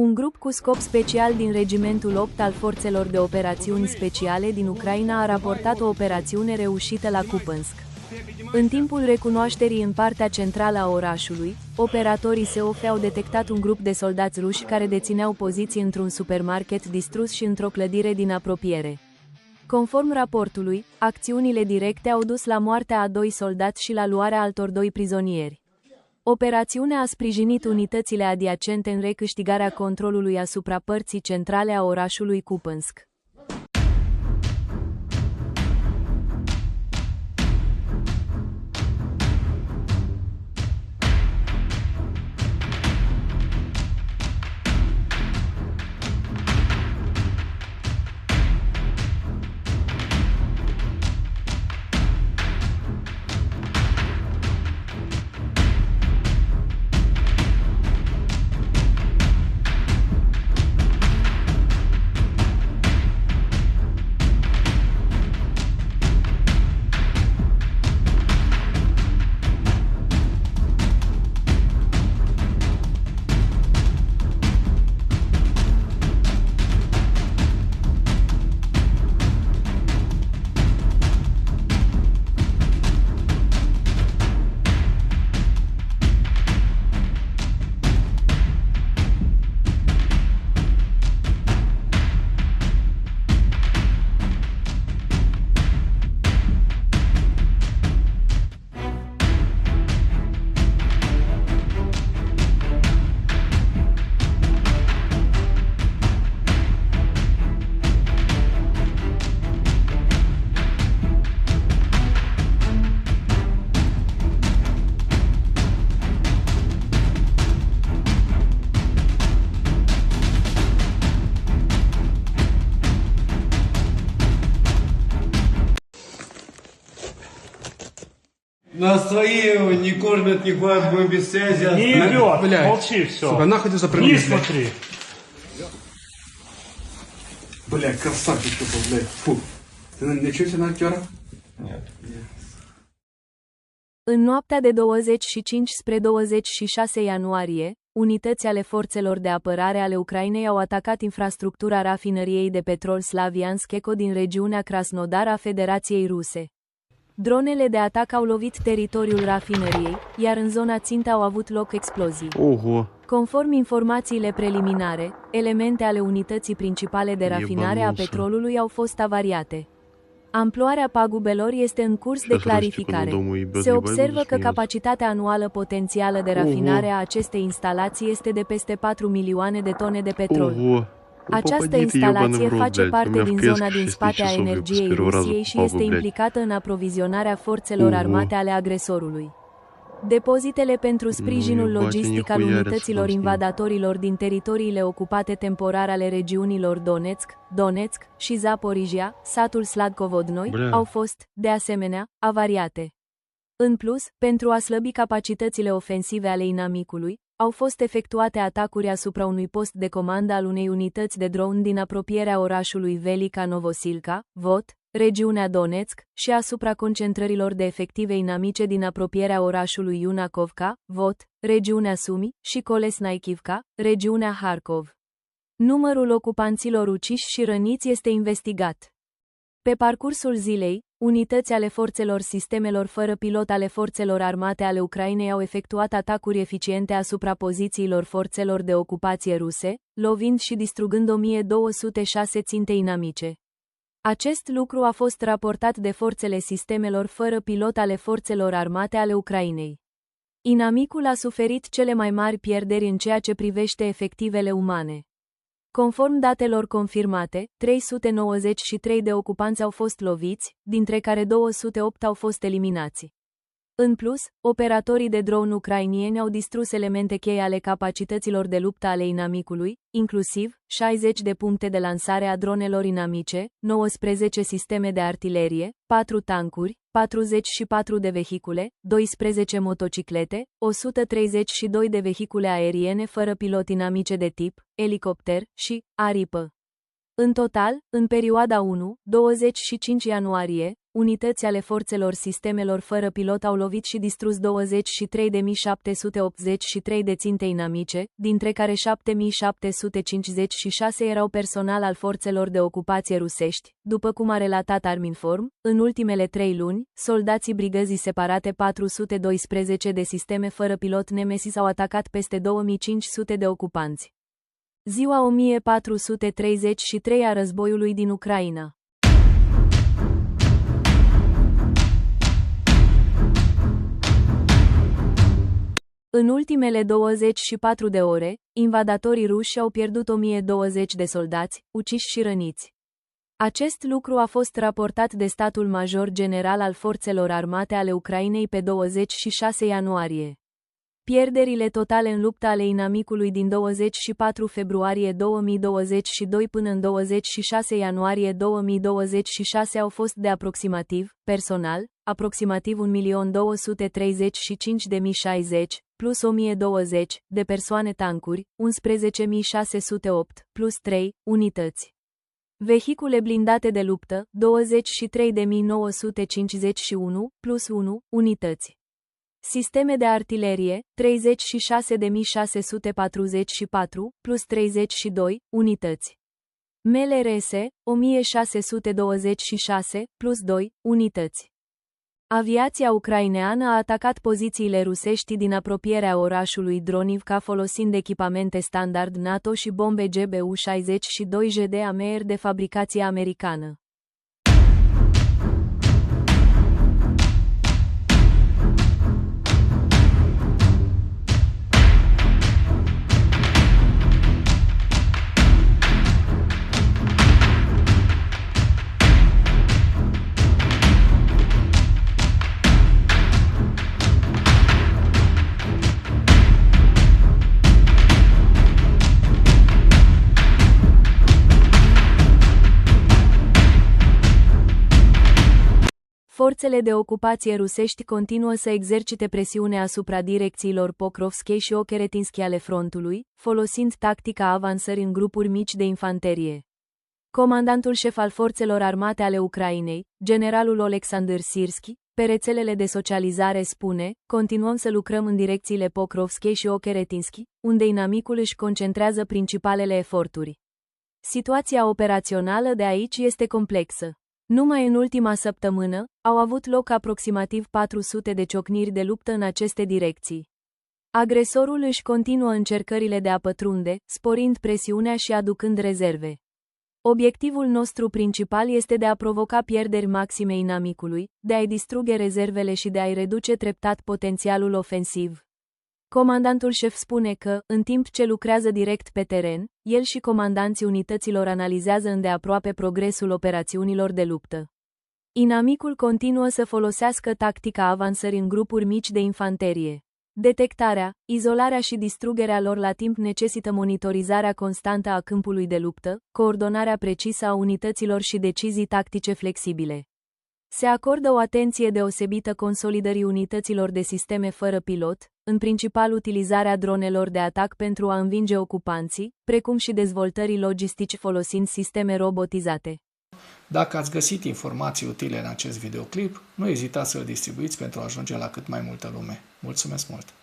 Un grup cu scop special din Regimentul 8 al Forțelor de Operațiuni Speciale din Ucraina a raportat o operațiune reușită la Kupiansk. În timpul recunoașterii în partea centrală a orașului, operatorii SEOF au detectat un grup de soldați ruși care dețineau poziții într-un supermarket distrus și într-o clădire din apropiere. Conform raportului, acțiunile directe au dus la moartea a 2 soldați și la luarea altor 2 prizonieri. Operațiunea a sprijinit unitățile adiacente în recâștigarea controlului asupra părții centrale a orașului Kupiansk. На свои не кормят, не ходят, будем без связи. Не идет, Блядь, молчи, все. сука, нахуй ты Не запрыгнул, смотри. Блядь, красавчик что-то, блядь. Фу. Ты начался на актера? Нет. În noaptea de 25 spre 26 ianuarie, unități ale forțelor de apărare ale Ucrainei au atacat infrastructura rafinăriei de petrol Slaviansk-Eco din regiunea Krasnodar a Federației Ruse. Dronele de atac au lovit teritoriul rafinăriei, iar în zona țintă au avut loc explozii. Ого! Conform informațiile preliminare, elemente ale unității principale de rafinare a petrolului au fost avariate. Amploarea pagubelor este în curs de clarificare. Se observă că capacitatea anuală potențială de rafinare a acestei instalații este de peste 4 milioane de tone de petrol. Ого! Această instalație face parte din zona din spate a energiei Rusiei și este implicată în aprovizionarea forțelor armate ale agresorului. Depozitele pentru sprijinul logistic al unităților invadatorilor din teritoriile ocupate temporar ale regiunilor Donetsk și Zaporizhia, satul Sladkovodnoi, au fost, de asemenea, avariate. În plus, pentru a slăbi capacitățile ofensive ale inamicului, au fost efectuate atacuri asupra unui post de comandă al unei unități de drone din apropierea orașului Velika Novosilka, Vot, regiunea Donetsk, și asupra concentrărilor de efective inamice din apropierea orașului Yunakovka, Vot, regiunea Sumi, și Kolesnaikivka, regiunea Harkov. Numărul ocupanților uciși și răniți este investigat. Pe parcursul zilei, unități ale forțelor sistemelor fără pilot ale forțelor armate ale Ucrainei au efectuat atacuri eficiente asupra pozițiilor forțelor de ocupație ruse, lovind și distrugând 1206 ținte inamice. Acest lucru a fost raportat de forțele sistemelor fără pilot ale forțelor armate ale Ucrainei. Inamicul a suferit cele mai mari pierderi în ceea ce privește efectivele umane. Conform datelor confirmate, 393 de ocupanți au fost loviți, dintre care 208 au fost eliminați. În plus, operatorii de drone ucrainieni au distrus elemente cheie ale capacităților de luptă ale inamicului, inclusiv 60 de puncte de lansare a dronelor inamice, 19 sisteme de artilerie, 4 tancuri, 44 de vehicule, 12 motociclete, 132 de vehicule aeriene fără pilot inamice de tip elicopter și aripă. În total, în perioada 1-25 ianuarie, unități ale forțelor sistemelor fără pilot au lovit și distrus 23.783 de ținte inamice, dintre care 7.756 erau personal al forțelor de ocupație rusești, după cum a relatat Arminform. În ultimele 3 luni, soldații brigăzii separate 412 de sisteme fără pilot Nemesis au atacat peste 2500 de ocupanți. Ziua 1433 a războiului din Ucraina. În ultimele 24 de ore, invadatorii ruși au pierdut 1020 de soldați, uciși și răniți. Acest lucru a fost raportat de statul major general al forțelor armate ale Ucrainei pe 26 ianuarie. Pierderile totale în lupta ale inamicului din 24 februarie 2022 până în 26 ianuarie 2026 au fost de aproximativ, personal, aproximativ 1.235.060, plus 1.020, de persoane tancuri, 11.608, plus 3, unități. Vehicule blindate de luptă, 23.951, plus 1, unități. Sisteme de artilerie, 36.644, plus 32, unități. MLRS, 1.626, plus 2, unități. Aviația ucraineană a atacat pozițiile rusești din apropierea orașului Dronivka folosind echipamente standard NATO și bombe GBU-62 JDAMR de fabricație americană. Forțele de ocupație rusești continuă să exercite presiune asupra direcțiilor Pokrovskei și Ocheretinski ale frontului, folosind tactica avansării în grupuri mici de infanterie. Comandantul șef al forțelor armate ale Ucrainei, generalul Oleksandr Sirski, pe rețelele de socializare spune: continuăm să lucrăm în direcțiile Pokrovskei și Ocheretinski, unde inamicul își concentrează principalele eforturi. Situația operațională de aici este complexă. Numai în ultima săptămână, au avut loc aproximativ 400 de ciocniri de luptă în aceste direcții. Agresorul își continuă încercările de a pătrunde, sporind presiunea și aducând rezerve. Obiectivul nostru principal este de a provoca pierderi maxime inamicului, de a-i distruge rezervele și de a-i reduce treptat potențialul ofensiv. Comandantul șef spune că, în timp ce lucrează direct pe teren, el și comandanții unităților analizează îndeaproape progresul operațiunilor de luptă. Inamicul continuă să folosească tactica avansării în grupuri mici de infanterie. Detectarea, izolarea și distrugerea lor la timp necesită monitorizarea constantă a câmpului de luptă, coordonarea precisă a unităților și decizii tactice flexibile. Se acordă o atenție deosebită consolidării unităților de sisteme fără pilot, în principal utilizarea dronelor de atac pentru a învinge ocupanții, precum și dezvoltării logistici folosind sisteme robotizate. Dacă ați găsit informații utile în acest videoclip, nu ezitați să-l distribuiți pentru a ajunge la cât mai multă lume. Mulțumesc mult!